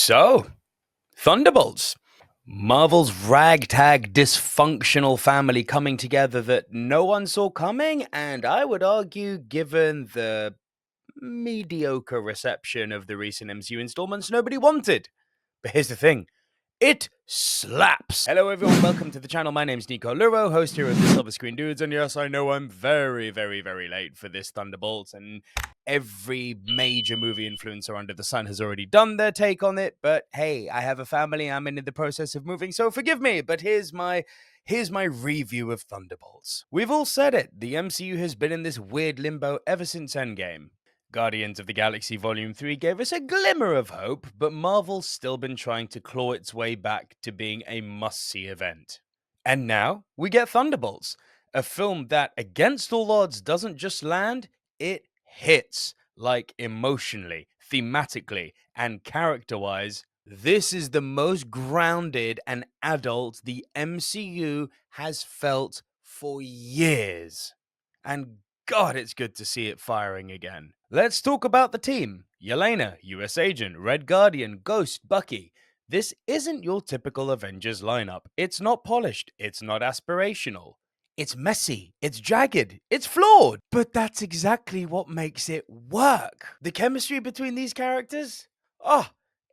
So, Thunderbolts. Marvel's ragtag dysfunctional family coming together that no one saw coming, and I would argue, given the mediocre reception of the recent MCU installments, nobody wanted. But here's the thing. It slaps! Hello everyone, welcome to the channel. My name's Nico Luro, host here of the Silver Screen Dudes, and yes, I know I'm very late for this Thunderbolts, and every major movie influencer under the sun has already done their take on it, but hey, I have a family, I'm in the process of moving, so forgive me, but here's my review of Thunderbolts. We've all said it, the MCU has been in this weird limbo ever since Endgame. Guardians of the Galaxy Volume 3 gave us a glimmer of hope, but Marvel's still been trying to claw its way back to being a must-see event. And now, we get Thunderbolts, a film that, against all odds, doesn't just land, it hits, like emotionally, thematically, and character-wise. This is the most grounded and adult the MCU has felt for years. And God, it's good to see it firing again. Let's talk about the team. Yelena, US Agent, Red Guardian, Ghost, Bucky. This isn't your typical Avengers lineup. It's not polished. It's not aspirational. It's messy. It's jagged. It's flawed. But that's exactly what makes it work. The chemistry between these characters? Oh,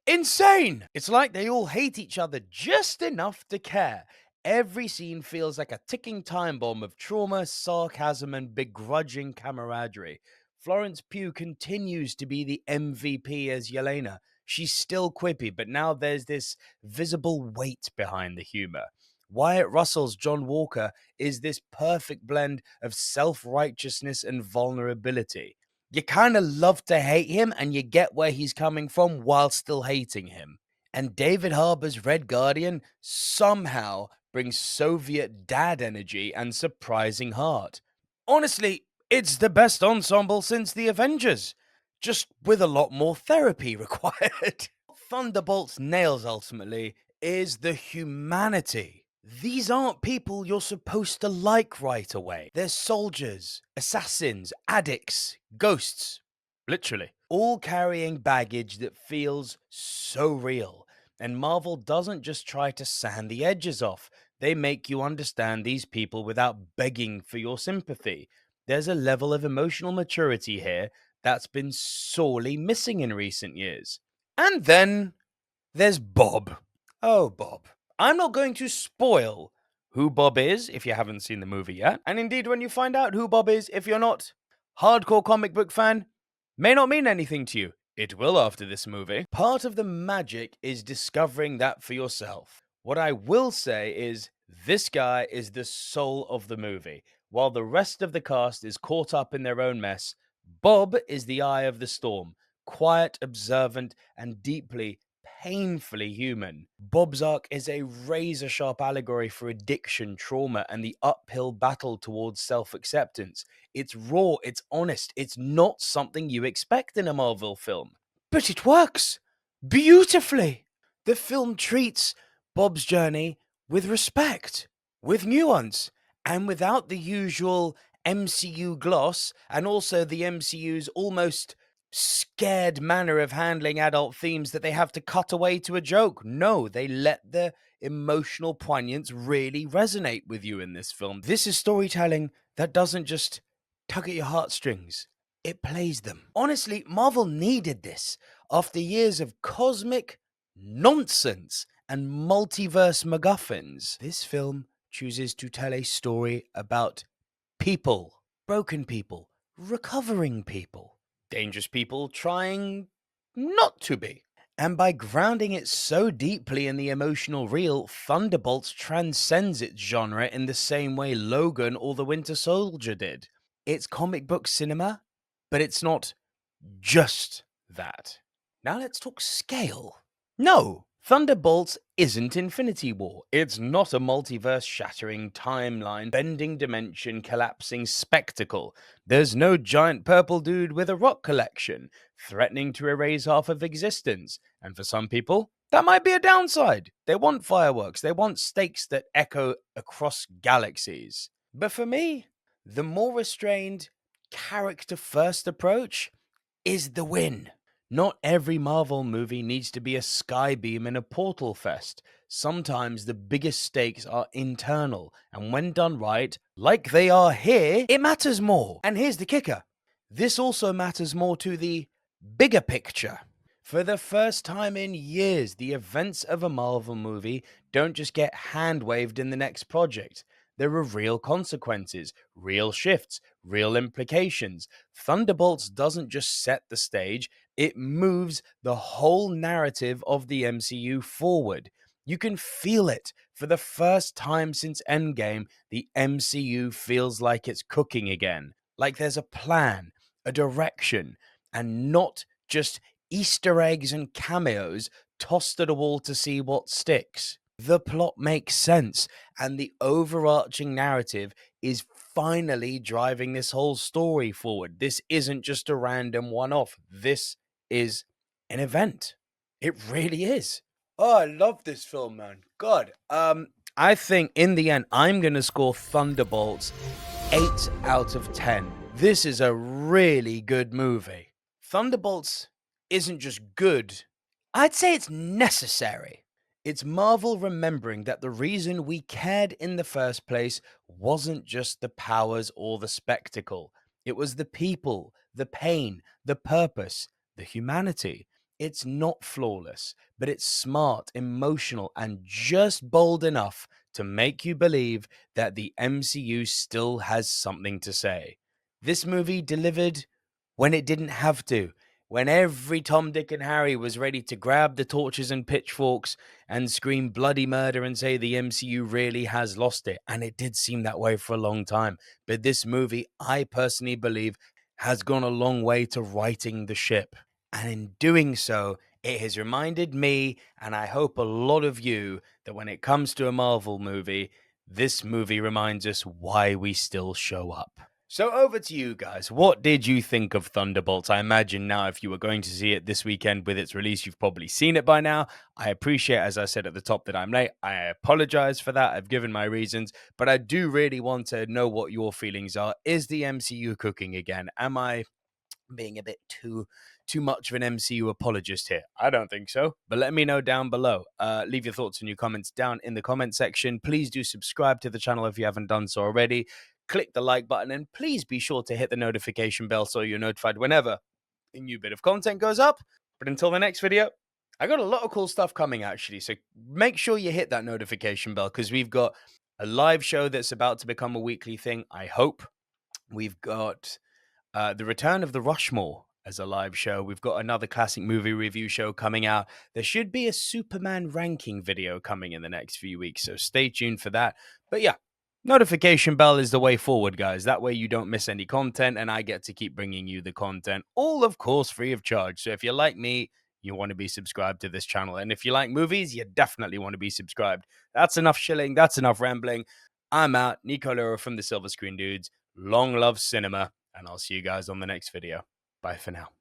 insane! It's like they all hate each other just enough to care. Every scene feels like a ticking time bomb of trauma, sarcasm, and begrudging camaraderie. Florence Pugh continues to be the MVP as Yelena. She's still quippy, but now there's this visible weight behind the humor. Wyatt Russell's John Walker is this perfect blend of self-righteousness and vulnerability. You kind of love to hate him, and you get where he's coming from while still hating him. And David Harbour's Red Guardian somehow brings Soviet dad energy and surprising heart. Honestly, it's the best ensemble since the Avengers, just with a lot more therapy required. Thunderbolts nails ultimately is the humanity. These aren't people you're supposed to like right away. They're soldiers, assassins, addicts, ghosts. Literally. All carrying baggage that feels so real. And Marvel doesn't just try to sand the edges off. They make you understand these people without begging for your sympathy. There's a level of emotional maturity here that's been sorely missing in recent years. And then there's Bob. Oh, Bob. I'm not going to spoil who Bob is if you haven't seen the movie yet. And indeed, when you find out who Bob is, if you're not hardcore comic book fan, may not mean anything to you. It will after this movie. Part of the magic is discovering that for yourself. What I will say is this guy is the soul of the movie. While the rest of the cast is caught up in their own mess, Bob is the eye of the storm, quiet, observant, and deeply, painfully human. Bob's arc is a razor-sharp allegory for addiction, trauma, and the uphill battle towards self-acceptance. It's raw, it's honest, it's not something you expect in a Marvel film. But it works beautifully. The film treats Bob's journey with respect, with nuance, and without the usual MCU gloss, and also the MCU's almost scared manner of handling adult themes that they have to cut away to a joke. No, they let the emotional poignance really resonate with you in this film. This is storytelling that doesn't just tug at your heartstrings, it plays them. Honestly, Marvel needed this after years of cosmic nonsense and multiverse MacGuffins. This film chooses to tell a story about people, broken people, recovering people, dangerous people trying not to be. And by grounding it so deeply in the emotional real, Thunderbolts transcends its genre in the same way Logan or The Winter Soldier did. It's comic book cinema, but it's not just that. Now let's talk scale. No, Thunderbolts isn't Infinity War. It's not a multiverse-shattering, timeline-bending, dimension-collapsing spectacle. There's no giant purple dude with a rock collection, threatening to erase half of existence. And for some people, that might be a downside. They want fireworks. They want stakes that echo across galaxies. But for me, the more restrained, character-first approach is the win. Not every Marvel movie needs to be a skybeam and a portal fest. Sometimes the biggest stakes are internal, and when done right, like they are here, it matters more. And here's the kicker: this also matters more to the bigger picture. For the first time in years, the events of a Marvel movie don't just get hand waved in the next project. There are real consequences, real shifts, real implications. Thunderbolts doesn't just set the stage, it moves the whole narrative of the MCU forward. You can feel it. For the first time since Endgame, the MCU feels like it's cooking again. Like there's a plan, a direction, and not just Easter eggs and cameos tossed at a wall to see what sticks. The plot makes sense, and the overarching narrative is finally driving this whole story forward. This isn't just a random one off, this is an event. It really is. Oh, I love this film, man. God. I think in the end, I'm going to score Thunderbolts 8 out of 10. This is a really good movie. Thunderbolts isn't just good, I'd say it's necessary. It's Marvel remembering that the reason we cared in the first place wasn't just the powers or the spectacle. It was the people, the pain, the purpose, the humanity. It's not flawless, but it's smart, emotional, and just bold enough to make you believe that the MCU still has something to say. This movie delivered when it didn't have to, when every Tom, Dick, and Harry was ready to grab the torches and pitchforks and scream bloody murder and say the MCU really has lost it. And it did seem that way for a long time. But this movie, I personally believe, has gone a long way to righting the ship. And in doing so, it has reminded me, and I hope a lot of you, that when it comes to a Marvel movie, this movie reminds us why we still show up. So over to you guys. What did you think of Thunderbolts? I imagine now if you were going to see it this weekend with its release, you've probably seen it by now. I appreciate, as I said at the top, that I'm late. I apologize for that. I've given my reasons, but I do really want to know what your feelings are. Is the MCU cooking again? Am I being a bit too much of an MCU apologist here? I don't think so, but let me know down below. Leave your thoughts and your comments down in the comment section. Please do subscribe to the channel if you haven't done so already. Click the like button, and please be sure to hit the notification bell so you're notified whenever a new bit of content goes up. But until the next video, I got a lot of cool stuff coming actually, so make sure you hit that notification bell because we've got a live show that's about to become a weekly thing, I hope. We've got the return of the Rushmore as a live show. We've got another classic movie review show coming out. There should be a Superman ranking video coming in the next few weeks, so stay tuned for that. But yeah, notification bell is the way forward, guys. That way you don't miss any content, and I get to keep bringing you the content, all of course free of charge. So if you're like me, you want to be subscribed to this channel. And if you like movies, you definitely want to be subscribed. That's enough shilling. That's enough rambling. I'm out. Nico Lura from the Silver Screen Dudes. Long love cinema, and I'll see you guys on the next video. Bye for now.